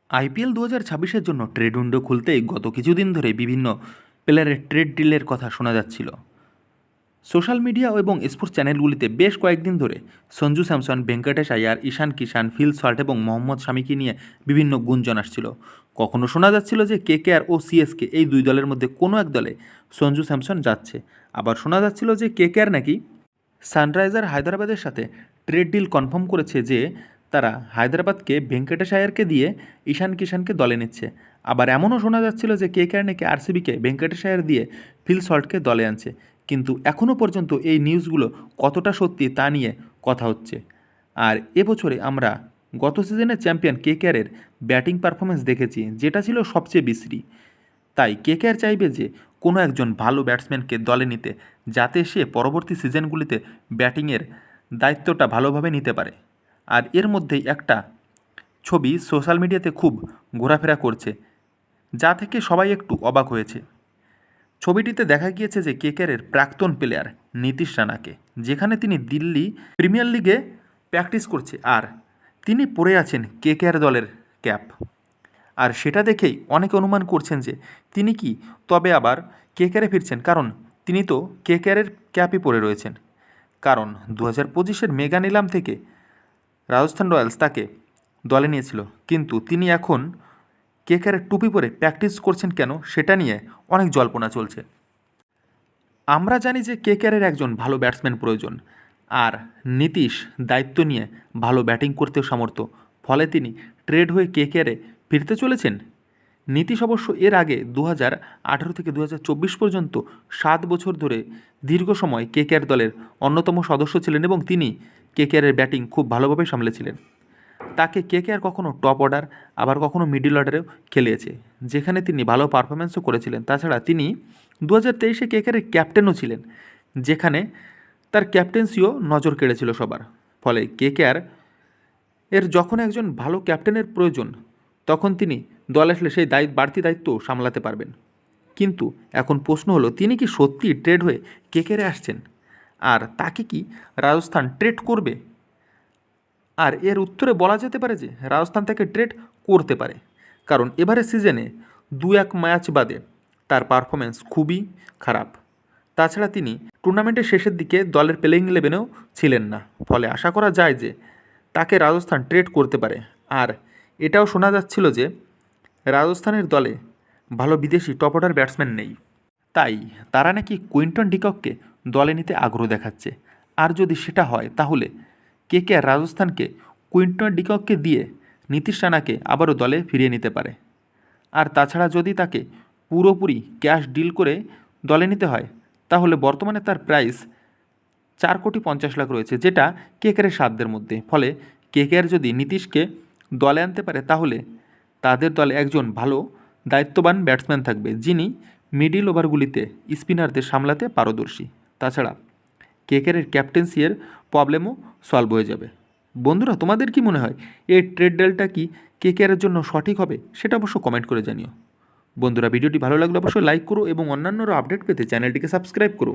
IPL 2026-এর জন্য trade window খুলতেই গত কিছুদিন ধরে বিভিন্ন প্লেয়ারের ট্রেড ডিলের কথা শোনা যাচ্ছিল। সোশ্যাল মিডিয়া এবং স্পোর্টস চ্যানেলগুলিতে বেশ কয়েকদিন ধরে সঞ্জু স্যামসন, ভেঙ্কটেশ আয়ার, ঈশান কিষান, ফিল সল্ট এবং মোহাম্মদ শামিকে নিয়ে বিভিন্ন গুঞ্জন আসছিল। কখনো শোনা যাচ্ছিল যে কেকেআর ও সিএসকে এই দুই দলের মধ্যে কোনো এক দলে সঞ্জু স্যামসন যাচ্ছে। আবার শোনা যাচ্ছিল যে কেকেআর নাকি সানরাইজার হায়দ্রাবাদের সাথে ট্রেড ডিল কনফার্ম করেছে যে তারা হায়দ্রাবাদকে ভেঙ্কটেশ আয়ারকে দিয়ে ঈশান কিষানকে দলে নিচ্ছে। আবার এমনও শোনা যাচ্ছিল যে কেকেআর নাকি আরসিবিকে ভেঙ্কটেশ আয়ার দিয়ে ফিল সল্টকে দলে আনছে। কিন্তু এখনও পর্যন্ত এই নিউজগুলো কতটা সত্যি তা নিয়ে কথা হচ্ছে। আর এবছরে আমরা গত সিজনের চ্যাম্পিয়ন কেকেআরের ব্যাটিং পারফরমেন্স দেখেছি, যেটা ছিল সবচেয়ে বিশ্রী। তাই কেকেআর চাইবে যে কোনো একজন ভালো ব্যাটসম্যানকে দলে নিতে, যাতে সে পরবর্তী সিজনগুলিতে ব্যাটিংয়ের দায়িত্বটা ভালোভাবে নিতে পারে। আর এর মধ্যেই একটা ছবি সোশ্যাল মিডিয়াতে খুব ঘোরাফেরা করছে, যা থেকে সবাই একটু অবাক হয়েছে। ছবিটিতে দেখা গিয়েছে যে কেকেআরের প্রাক্তন প্লেয়ার নীতিশ রানাকে, যেখানে তিনি দিল্লি প্রিমিয়ার লিগে প্র্যাকটিস করছে আর তিনি পরে আছেন কেকেআর দলের ক্যাপ। আর সেটা দেখেই অনেকে অনুমান করছেন যে তিনি কি তবে আবার কেকেআরে ফিরছেন, কারণ তিনি তো কেকেআরের ক্যাপই পরে রয়েছেন। কারণ 2025-এর মেগা নিলাম থেকে রাজস্থান রয়্যালস তাকে দলে নিয়েছিল, কিন্তু তিনি এখন কেকেআরের টুপি পরে প্র্যাকটিস করছেন কেন, সেটা নিয়ে অনেক জল্পনা চলছে। আমরা জানি যে কেকেআরের একজন ভালো ব্যাটসম্যান প্রয়োজন, আর নীতিশ দায়িত্ব নিয়ে ভালো ব্যাটিং করতেও সমর্থ, ফলে তিনি ট্রেড হয়ে কেকেআরে ফিরতে চলেছেন। নীতিশ অবশ্য এর আগে 2018 থেকে 2024 পর্যন্ত 7 বছর ধরে দীর্ঘ সময় কেকেআর দলের অন্যতম সদস্য ছিলেন এবং তিনি কেকেআরের ব্যাটিং খুব ভালোভাবে সামলেছিলেন। তাকে কেকেআর কখনো টপ অর্ডার, আবার কখনো মিডল অর্ডারেও খেলিয়েছে, যেখানে তিনি ভালো পারফরমেন্সও করেছিলেন। তাছাড়া তিনি 2023-এ কেকেআরের ক্যাপ্টেনও ছিলেন, যেখানে তার ক্যাপ্টেন্সিও নজর কেড়েছিল সবার। ফলে কেকেআর এর যখন একজন ভালো ক্যাপ্টেনের প্রয়োজন, তখন তিনি দলে আসলে সেই বাড়তি দায়িত্ব সামলাতে পারবেন। কিন্তু এখন প্রশ্ন হলো, তিনি কি সত্যি ট্রেড হয়ে কেকেআরে আসছেন, আর তাকে কি রাজস্থান ট্রেড করবে? আর এর উত্তরে বলা যেতে পারে যে রাজস্থান তাকে ট্রেড করতে পারে, কারণ এবারের সিজনে 2-1 ম্যাচ বাদে তার পারফরমেন্স খুবই খারাপ। তাছাড়া তিনি টুর্নামেন্টের শেষের দিকে দলের প্লেইং ইলেভেনেও ছিলেন না, ফলে আশা করা যায় যে তাকে রাজস্থান ট্রেড করতে পারে। আর এটাও শোনা যাচ্ছিল যে রাজস্থানের দলে ভালো বিদেশি টপ অর্ডার ব্যাটসম্যান নেই, তাই তারা নাকি কুইন্টন ডিকককে দলে নিতে আগ্রহ দেখাচ্ছে। আর যদি সেটা হয়, তাহলে কেকেআর রাজস্থানকে কুইন্টন ডিকককে দিয়ে নীতিশ রানাকে আবারও দলে ফিরিয়ে নিতে পারে। আর তাছাড়া যদি তাকে পুরোপুরি ক্যাশ ডিল করে দলে নিতে হয়, তাহলে বর্তমানে তার প্রাইস 4,50,00,000 রয়েছে, যেটা কেকেআরের সাধ্যের মধ্যে। ফলে কেকেআর যদি নীতিশকে দলে আনতে পারে, তাহলে তাদের দলে একজন ভালো দায়িত্ববান ব্যাটসম্যান থাকবে, যিনি মিডিল ওভারগুলিতে স্পিনারদের সামলাতে পারদর্শী। তাছাড়া কেকেআরের ক্যাপ্টেন্সি এর প্রবলেমও সলভ হয়ে যাবে। বন্ধুরা, তোমাদের কি মনে হয় এই ট্রেড ডিলটা কি কেকেআরের জন্য সঠিক হবে? সেটা অবশ্য কমেন্ট করে জানিও। বন্ধুরা, ভিডিওটি ভালো লাগলে অবশ্যই লাইক করো এবং অন্যান্যরা আপডেট পেতে চ্যানেলটিকে সাবস্ক্রাইব করো।